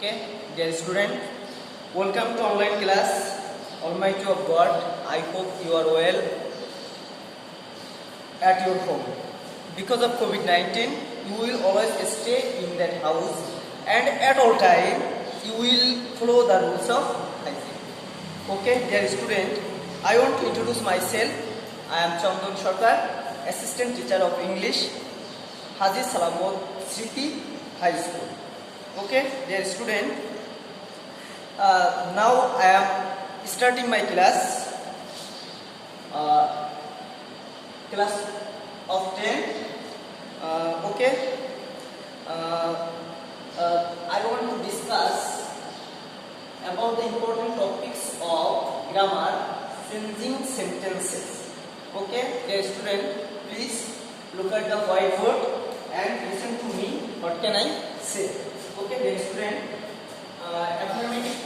Okay, dear student, welcome to online class. Almighty of God, I hope you are well at your home. Because of COVID-19, you will always stay in that house, and at all time you will follow the rules of hygiene. Okay, dear student, I want to introduce myself. I am Chandon Sarkar, assistant teacher of English, Haji Salamot Sriti High School. Okay, dear student, now I am starting my class of 10. Okay, I want to discuss about the important topics of grammar, changing sentences. Okay, dear student, please look at the whiteboard and listen to me. What can I say? Okay, dear student, affirmative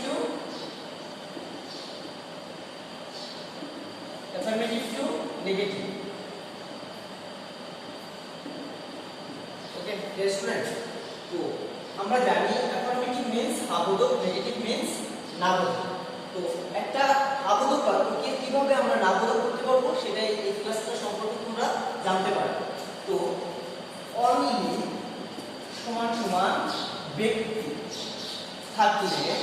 to negative. Okay, dear student, তো আমরা জানি affirmative means হাবোধক, negative means নাবোধক। তো একটা হাবোধক বাক্যকে কিভাবে আমরা নাবোধক করতে পারবো সেটাই এই ক্লাসটা সম্পর্কে তোমরা জানতে পারবে। তো only সমান সমান ব্যক্তি থাকলে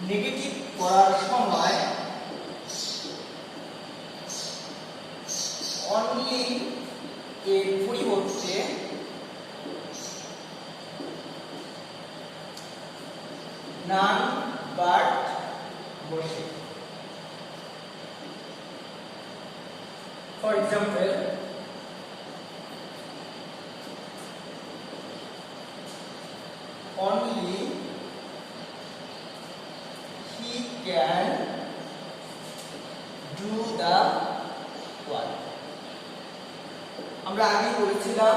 নেগেটিভ করার সময় অনলি এর পরিবর্তে নান বাট বসে। For example, only he can do the work. আমরা আগে বলেছিলাম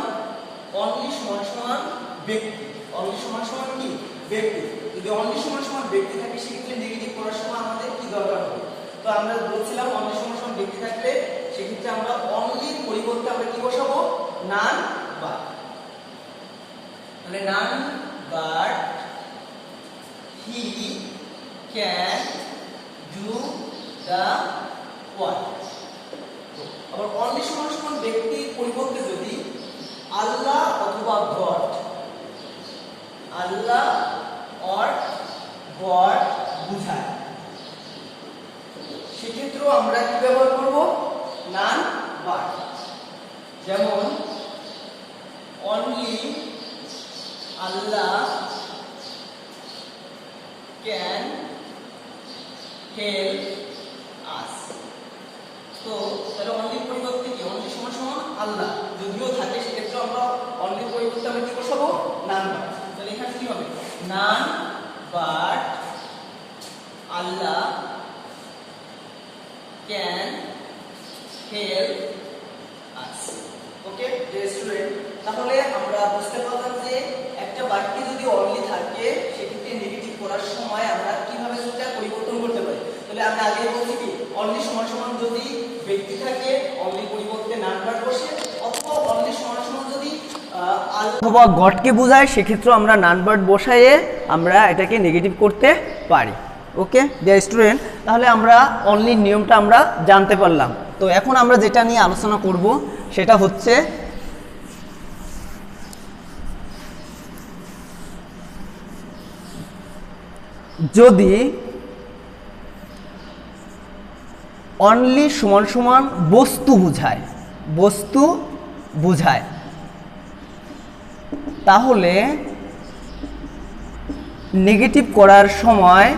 only সমান সমান ব্যক্তি, only সমান সমান কি ব্যক্তি। যদি only সমান সমান ব্যক্তি থাকে সেক্ষেত্রে নেগেটিভ করার সময় আমাদের কি দরকার হবে? তো আমরা বলছিলাম only সমান সমান ব্যক্তি থাকলে সেক্ষেত্রে আমরা only এর পরিবর্তে আমরা কি বসাবো? none but। তাহলে none but he can do the work। আবার only সমান সমান ব্যক্তির পরিবর্তে যদি আল্লাহ অথবা গড, আল্লাহ or গড বুঝায় সেক্ষেত্রেও আমরা কি ব্যবহার করব? none but। যেমন only Allah can help us। তো তাহলে অনলি পরিবর্তে কি অনলি সমান সমান আল্লাহ যদিও থাকে সেক্ষেত্রে আমরা অনলি পরিবর্তে আমরা কি বসাবো? None but. তাহলে এখানে কি হবে? None but Allah can help us. Okay dear student, তাহলে আমরা বুঝতে পারলাম যে একটা বাক্যে যদি অনলি থাকে সেক্ষেত্রে নেগেটিভ করার সময় আমরা কিভাবে সেটা পরিবর্তন করতে পারি। তাহলে আমরা আগে বলছি কি অনলি সমান সমান যদি ব্যক্তি থাকে অনলি পরিবর্তে নান বাট বসে, অথবা অনলি সমান সমান যদি অথবা গডকে বোঝায় সেক্ষেত্রে আমরা নান বাট বসায়ে আমরা এটাকে নেগেটিভ করতে পারি। ওকে ডিয়ার স্টুডেন্ট, তাহলে আমরা অনলি নিয়মটা আমরা জানতে পারলাম। তো এখন আমরা যেটা নিয়ে আলোচনা করব সেটা হচ্ছে যদি অনলি সমান সমান বস্তু বোঝায় তাহলে নেগেটিভ করার সময়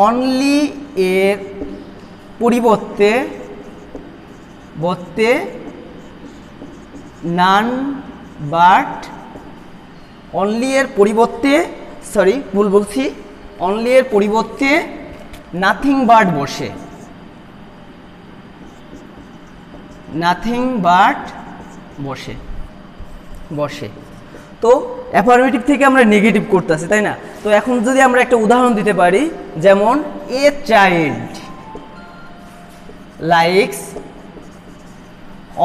অনলি এর পরিবর্তে নান বাট অনলি এর পরিবর্তে অনলি এর পরিবর্তে নাথিং বাট বসে। তো অ্যাফার্মেটিভ থেকে আমরা নেগেটিভ করতেছি, তাই না? তো এখন যদি আমরা একটা উদাহরণ দিতে পারি, যেমন a child likes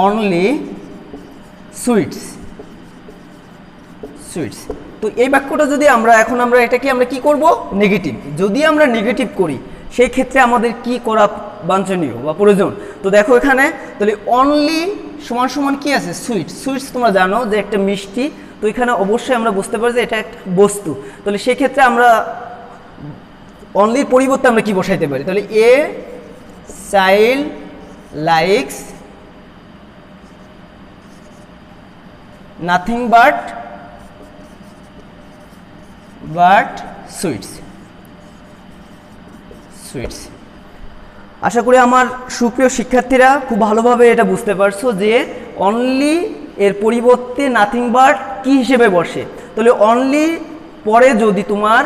only sweets sweets. তো এই বাক্যটা যদি আমরা এটাকে আমরা কি করব, নেগেটিভ। যদি আমরা নেগেটিভ করি সেই ক্ষেত্রে আমাদের কি করা বাঞ্ছনীয় বা প্রয়োজন। তো দেখো এখানে তাহলে অনলি সমান সমান কি আছে, সুইটস। সুইটস তোমরা জানো যে একটা মিষ্টি। তো এখানে অবশ্যই আমরা বুঝতে পারি যে এটা একটা বস্তু। তাহলে সেক্ষেত্রে আমরা অনলির পরিবর্তে আমরা কি বসাইতে পারি, তাহলে a child likes nothing but sweets sweets. আশা করি আমার সুপ্রিয় শিক্ষার্থীরা খুব ভালোভাবে এটা বুঝতে পারছো যে অনলি এর পরিবর্তে নাথিং বাট কি হিসেবে বসে। তাহলে অনলি পরে যদি তোমার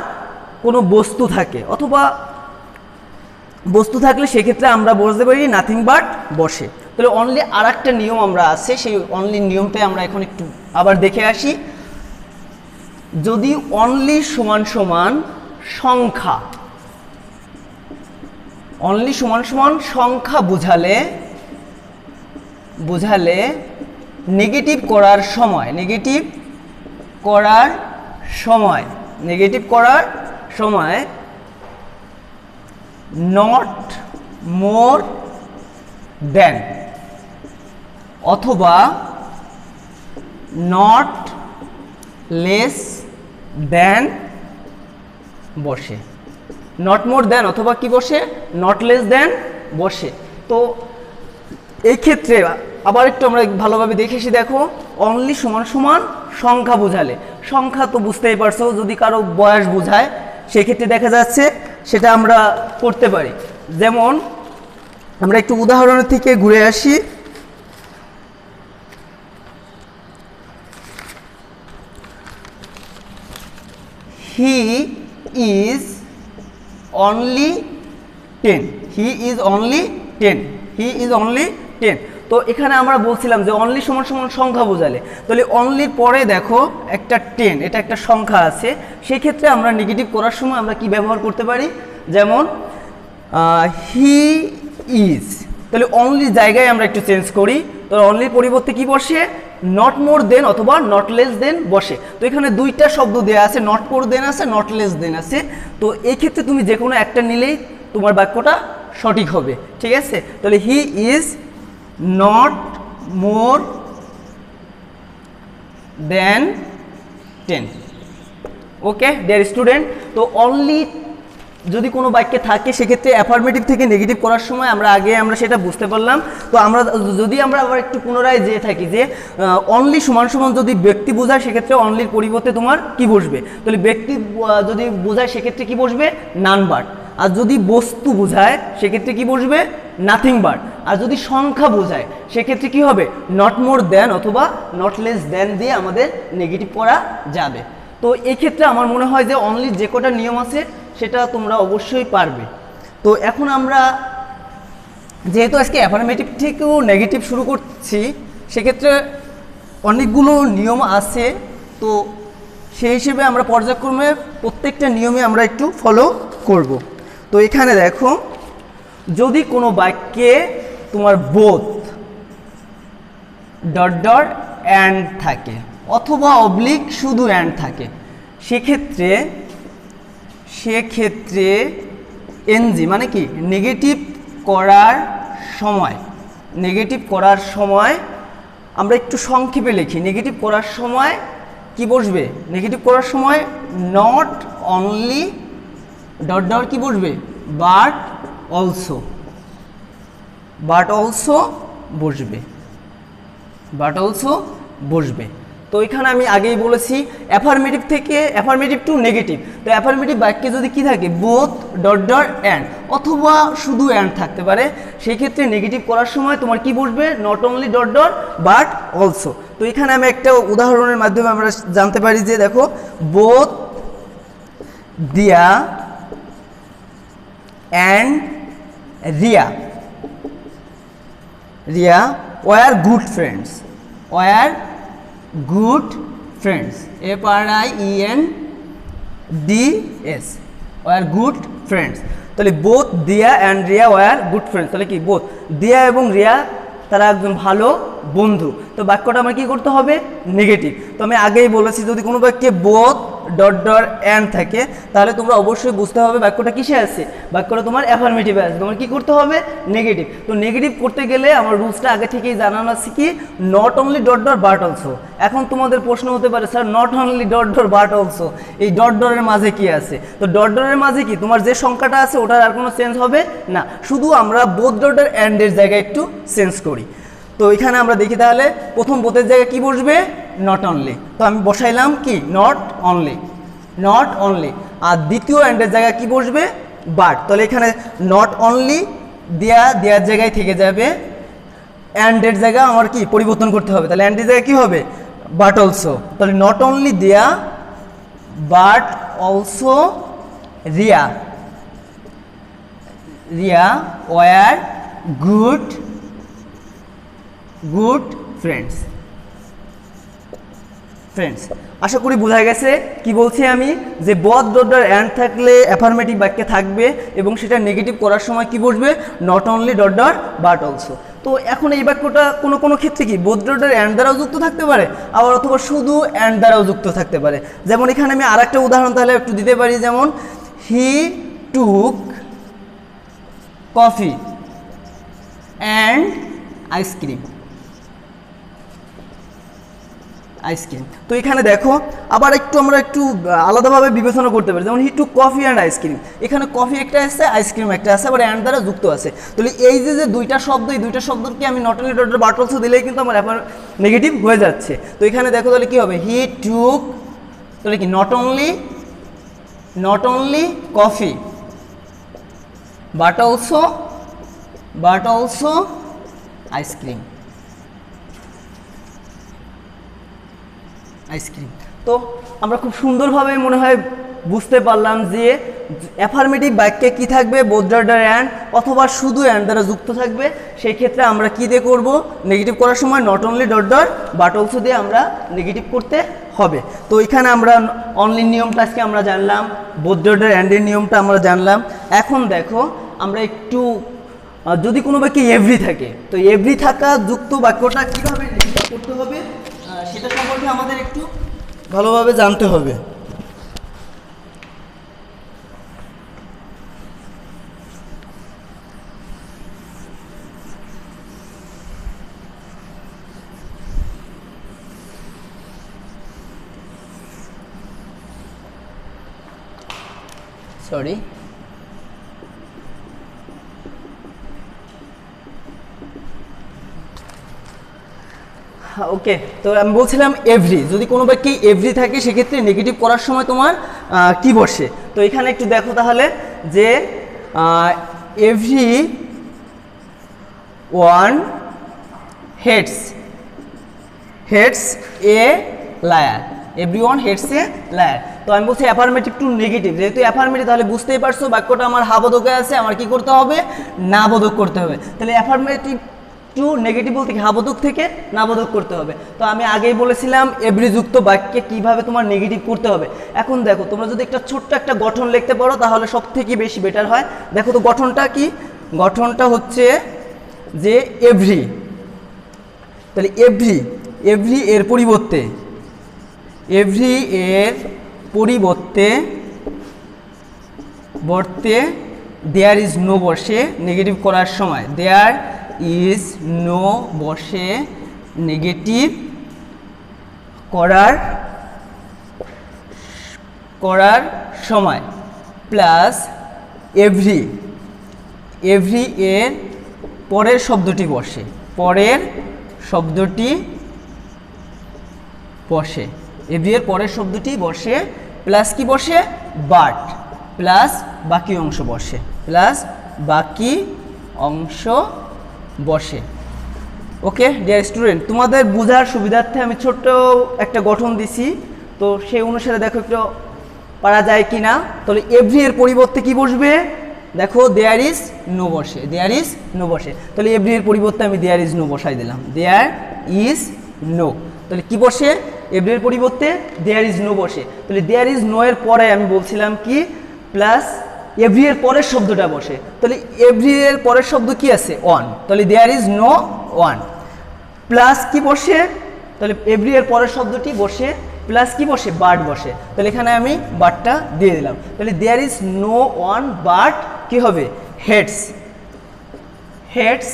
কোনো বস্তু থাকে অথবা বস্তু থাকলে সেক্ষেত্রে আমরা বলতে পারি নাথিং বাট বসে। তাহলে অনলি আর একটা নিয়ম আমরা আছে, সেই অনলি নিয়মটাই আমরা এখন একটু আবার দেখে আসি। যদি অনলি সমান সমান সংখ্যা, অনলি সমান সমান সংখ্যা বোঝালে নেগেটিভ করার সময় নট মোর দেন অথবা নট লেস দেন বসে। নট মোর দেন অথবা কি বসে, নট লেস দেন বসে। তো এই ক্ষেত্রে আবার একটু আমরা ভালোভাবে দেখে এসে দেখো, অনলি সমান সমান সংখ্যা বোঝালে, সংখ্যা তো বুঝতেই পারছো যদি কারো বয়স বোঝায় সেক্ষেত্রে দেখা যাচ্ছে সেটা আমরা করতে পারি। যেমন আমরা একটু উদাহরণের থেকে ঘুরে আসি। He is only 10, he is only 10, he is only 10। তো এখানে আমরা বলছিলাম যে অনলি সমান সমান সংখ্যা বোঝালে, তাহলে অনলির পরে দেখো একটা 10, এটা একটা সংখ্যা আছে। সেক্ষেত্রে আমরা নেগেটিভ করার সময় আমরা কি ব্যবহার করতে পারি, যেমন হি ইজ। তাহলে অনলি জায়গায় আমরা একটু চেঞ্জ করি, তো অনলির পরিবর্তে কি বসে, নট মোর দেন অথবা নট লেস দেন বসে। তো এখানে দুইটা শব্দ দেওয়া আছে, নট মোর দেন আছে, নট লেস দেন আছে। তো এই ক্ষেত্রে তুমি যে কোনো একটা নিলেই তোমার বাক্যটা সঠিক হবে, ঠিক আছে। তাহলে he is not more than 10। Okay dear student, তো অনলি যদি কোনো বাক্যে থাকে সেক্ষেত্রে অ্যাফার্মেটিভ থেকে নেগেটিভ করার সময় আমরা সেটা বুঝতে পারলাম। তো আমরা আবার একটু পুনরায় যেয়ে থাকি যে অনলি সমান সমান যদি ব্যক্তি বোঝায় সেক্ষেত্রে অনলির পরিবর্তে তোমার কি বসবে, তাহলে ব্যক্তি যদি বোঝায় সেক্ষেত্রে কি বসবে, নান বাট। আর যদি বস্তু বোঝায় সেক্ষেত্রে কি বসবে, নাথিং বাট। আর যদি সংখ্যা বোঝায় সেক্ষেত্রে কি হবে, নট মোর দেন অথবা নট লেস দেন দিয়ে আমাদের নেগেটিভ করা যাবে। তো এই ক্ষেত্রে আমার মনে হয় যে অনলি যে কটা নিয়ম আছে সেটা তোমরা অবশ্যই পারবে। তো এখন আমরা যেহেতু আজকে অ্যাফার্মেটিভ থেকেও নেগেটিভ শুরু করছি সেক্ষেত্রে অনেকগুলো নিয়ম আছে। তো সেই হিসেবে আমরা পর্যায়ক্রমে প্রত্যেকটা নিয়মে আমরা একটু ফলো করব। তো এখানে দেখো, যদি কোনো বাক্যে তোমার বোথ ডট ডট অ্যান্ড থাকে অথবা অবলিক শুধু অ্যান্ড থাকে সেক্ষেত্রে এনজি মানে কি, নেগেটিভ করার সময় আমরা একটু সংক্ষেপে লিখি। নেগেটিভ করার সময় কি বসবে, নেগেটিভ করার সময় নট অনলি ডট ডট কি বসবে, বাট অলসো বসবে। তো এখানে আমি আগেই বলেছি অ্যাফার্মেটিভ টু নেগেটিভ। তো অ্যাফার্মেটিভ বাক্যে যদি কি থাকে, বোথ ডট ডট অ্যান্ড অথবা শুধু অ্যান্ড থাকতে পারে, সেই ক্ষেত্রে নেগেটিভ করার সময় তোমার কি বসবে, not only dot dot but also. তো এখানে আমি একটা উদাহরণের মাধ্যমে আমরা জানতে পারি যে দেখো, both Diya and Riya were good friends, FRIENDS, were good friends. তাহলে both Diya and Riya were good friends. তাহলে কি, বোথ দিয়া এবং রিয়া তারা একজন ভালো বন্ধু। তো বাক্যটা আমার কি করতে হবে? নেগেটিভ। তো আমি আগেই বলেছি যদি কোনো বাক্যে বোথ ডট ডট অ্যান্ড থাকে তাহলে তোমরা অবশ্যই বুঝতে হবে বাক্যটা কিসে আছে, বাক্যটা তোমার অ্যাফার্মেটিভে আছে, তোমার কি করতে হবে? নেগেটিভ। তো নেগেটিভ করতে গেলে আমার রুলসটা আগে থেকেই জানানো আছে কি, not only dot dot but also. এখন তোমাদের প্রশ্ন হতে পারে sir not only dot dot but also, এই ডট ডটের মাঝে কি আছে? তো ডট ডটের মাঝে কি তোমার যে সংখ্যাটা আছে ওটার আর কোনো চেঞ্জ হবে না, শুধু আমরা বোথ ডট ডট অ্যান্ডের জায়গায় একটু চেঞ্জ করি। তো এখানে আমরা দেখি তাহলে প্রথম বোথের জায়গায় কি বসবে? Not only. তো আমি বসাইলাম কি নট অনলি, নট অনলি। আর দ্বিতীয় অ্যান্ডের জায়গায় কি বসবে? বাট। তাহলে এখানে নট অনলি দেওয়ার জায়গায় থেকে যাবে, অ্যান্ডের জায়গা আমার কি পরিবর্তন করতে হবে, তাহলে অ্যান্ডের জায়গায় কি হবে? But also. তাহলে not only Diya but also Riya, Riya were good good friends. Friends, আশা করি বোঝা গেছে কি বলছি আমি, যে বোথ ডট ডট অ্যান্ড থাকলে অ্যাফার্মেটিভ বাক্যে থাকবে এবং সেটা নেগেটিভ করার সময় কি বসবে? Not only dot dot but also. তো এখন এই বাক্যটা কোনো কোনো ক্ষেত্রে কি বোথ ডট ডট অ্যান্ড দ্বারাও যুক্ত থাকতে পারে, আবার অথবা শুধু অ্যান্ড দ্বারাও যুক্ত থাকতে পারে। যেমন এখানে আমি আর একটা উদাহরণ তাহলে একটু দিতে পারি, যেমন হি টুক কফি অ্যান্ড আইসক্রিম, আইসক্রিম। তো এখানে দেখো আবার আমরা একটু আলাদাভাবে বিবেচনা করতে পারি, যেমন হি টুক কফি অ্যান্ড আইসক্রিম, এখানে কফি একটা আছে আইসক্রিম একটা আছে, আবার অ্যান্ড দ্বারা যুক্ত আছে। তাহলে এই যে দুইটা শব্দ, এই দুইটা শব্দকে আমি not only dot dot but also দিলেই কিন্তু আমার নেগেটিভ হয়ে যাচ্ছে। তো এখানে দেখো তাহলে কি হবে? হি টুক, তাহলে কি not only coffee but also ice cream, ice cream. তো আমরা খুব সুন্দরভাবে মনে হয় বুঝতে পারলাম যে অ্যাফার্মেটিভ বাক্যে কি থাকবে? বোথ ডট ডট অ্যান্ড অথবা শুধু অ্যান্ড দ্বারা যুক্ত থাকবে। সেই ক্ষেত্রে আমরা কি দিয়ে করব? নেগেটিভ করার সময় not only dot dot but also দিয়ে আমরা নেগেটিভ করতে হবে। তো এখানে আমরা অনলি নিয়মটা আজকে আমরা জানলাম, বোথ ডট ডট অ্যান্ডের নিয়মটা আমরা জানলাম। এখন দেখো আমরা একটু যদি কোনো বাক্যে এভরি থাকে, তো এভরি থাকা যুক্ত বাক্যটা কীভাবে নেগেটিভ করতে হবে সেটা সম্পর্কে আমাদের একটু ভালোভাবে জানতে হবে। সরি, ওকে। তো আমি বলছিলাম এভরি, যদি কোনো বাক্যে এভরি থাকে সেক্ষেত্রে নেগেটিভ করার সময় তোমার কি বসে? তো এখানে একটু দেখো তাহলে যে every one hates a liar, every one hates a liar. তো আমি বলছি অ্যাফার্মেটিভ টু নেগেটিভ, যেহেতু অ্যাফার্মেটিভ তাহলে বুঝতেই পারছো বাক্যটা আমার হা বোধকে আছে, আমার কি করতে হবে? না বোধক করতে হবে। তাহলে অ্যাফার্মেটিভ টু নেগেটিভ বলতে কি হাবোধক থেকে নাবোধক করতে হবে। তো আমি আগেই বলেছিলাম এভরি যুক্ত বাক্যে কিভাবে তোমার নেগেটিভ করতে হবে। এখন দেখো তোমরা যদি একটা ছোট্ট একটা গঠন লিখতে পারো তাহলে সব থেকে বেশি বেটার হয়। দেখো তো গঠনটা কি? গঠনটা হচ্ছে যে এভরি, তাহলে এভরি এর পরিবর্তে দেয়ার ইজ নো বসে নেগেটিভ করার সময়, দেয়ার ইজ নো বসে নেগেটিভ করার সময় প্লাস এভরি এর পরের শব্দটি বসে এভরি এর পরের শব্দটি বসে প্লাস কি বসে? বাট, প্লাস বাকি অংশ বসে। ওকে ডিয়ার স্টুডেন্ট, তোমাদের বোঝার সুবিধার্থে আমি ছোট্ট একটা গঠন দিছি, তো সেই অনুসারে দেখো একটু পারা যায় কি না। তাহলে এভরি এর পরিবর্তে কি বসবে? দেখো দেয়ার ইজ নো বসে, তাহলে এভরি এর পরিবর্তে আমি দেয়ার ইজ নো বসাই দিলাম, দেয়ার ইজ নো। তাহলে কি বসে? এভরি এর পরিবর্তে দেয়ার ইজ নো বসে। তাহলে দেয়ার ইজ নো এর পরে আমি বলছিলাম কি প্লাস এভরি এর পরের শব্দটা বসে। তাহলে এভরি এর পরের শব্দ কি আছে? অন, তাহলে there is no one. Plus কি বসে, তাহলে এভরি এর পরের শব্দটি বসে প্লাস কি বসে, বাট বসে। তাহলে এখানে আমি বাটটা দিয়ে দিলাম। তাহলে there is no one but কি হবে, heads, heads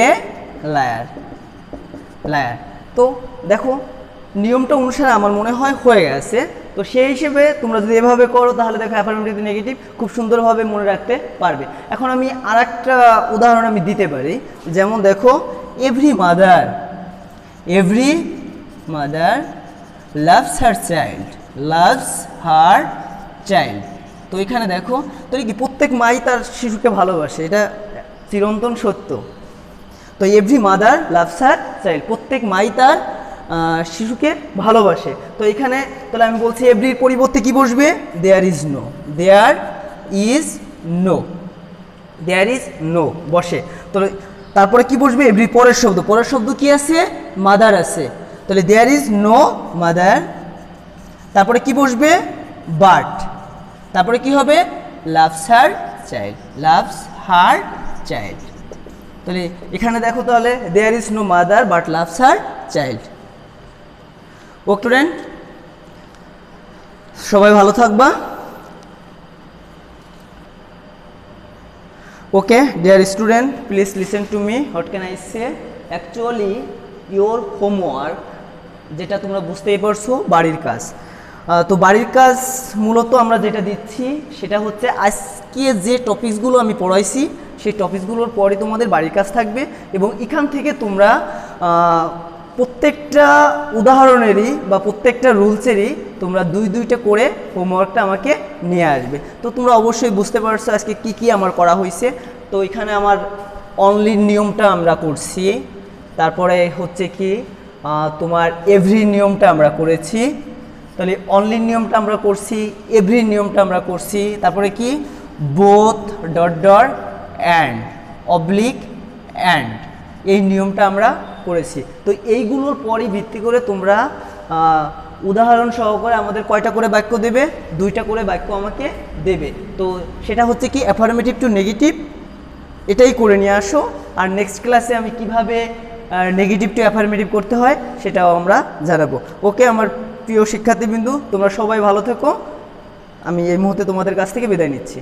a liar, liar. তো দেখো নিয়মটা অনুসারে আমার মনে হয় হয়ে গেছে। তো সেই হিসেবে তোমরা যদি এভাবে করো তাহলে দেখো অ্যাফার্মেটিভ নেগেটিভ খুব সুন্দরভাবে মনে রাখতে পারবে। এখন আমি আর একটা উদাহরণ আমি দিতে পারি, যেমন দেখো every mother, every mother loves her child, loves her child. তো এখানে দেখো তো কি প্রত্যেক মাই তার শিশুকে ভালোবাসে, এটা চিরন্তন সত্য। তো every mother loves her child, প্রত্যেক মাই তার শিশুকে ভালোবাসে। তো এখানে তাহলে আমি বলছি এভরির পরিবর্তে কি বসবে, there is no, there is no, there is no বসে। তাহলে তারপরে কি বসবে, এভরির পরের শব্দ, পরের শব্দ কি আছে, মাদার আছে। তাহলে দেয়ার ইজ নো মাদার, তারপরে কি বসবে, বাট, তারপরে কি হবে, loves her child, loves her child. তাহলে এখানে দেখো তাহলে there is no mother but loves her child. Okay student, সবাই ভালো থাকবা। Okay dear student, please listen to me, what can I say. Actually your homework, যেটা তোমরা বুঝতেই পারছো, বাড়ির কাজ। তো বাড়ির কাজ মূলত আমরা যেটা দিচ্ছি সেটা হচ্ছে আজকে যে টপিকসগুলো আমি পড়াইছি সেই টপিকসগুলোর পরে তোমাদের বাড়ির কাজ থাকবে, এবং এখান থেকে তোমরা প্রত্যেকটা উদাহরণেরই বা প্রত্যেকটা রুলসেরই তোমরা দুইটা করে হোমওয়ার্কটা আমাকে নিয়ে আসবে। তো তোমরা অবশ্যই বুঝতে পারছো আজকে কি কি আমার করা হয়েছে। তো এখানে আমার অনলি নিয়মটা আমরা করছি, তারপরে হচ্ছে কি তোমার এভরি নিয়মটা আমরা করেছি, তাহলে অনলি নিয়মটা আমরা করছি, এভরি নিয়মটা আমরা করছি, তারপরে কি both dot dot and oblique and, এই নিয়মটা আমরা করেছি। তো এইগুলোর পরই ভিত্তি করে তোমরা উদাহরণ সহকারে আমাদের কয়টা করে বাক্য দেবে, দুইটা করে বাক্য আমাকে দেবে। তো সেটা হচ্ছে কি অ্যাফার্মেটিভ টু নেগেটিভ, এটাই করে নিয়ে আসো। আর নেক্সট ক্লাসে আমি কিভাবে নেগেটিভ টু অ্যাফার্মেটিভ করতে হয় সেটাও আমরা জানাবো। ওকে আমার প্রিয় শিক্ষার্থীবৃন্দু, তোমরা সবাই ভালো থেকো। আমি এই মুহূর্তে তোমাদের কাছ থেকে বিদায় নিচ্ছি।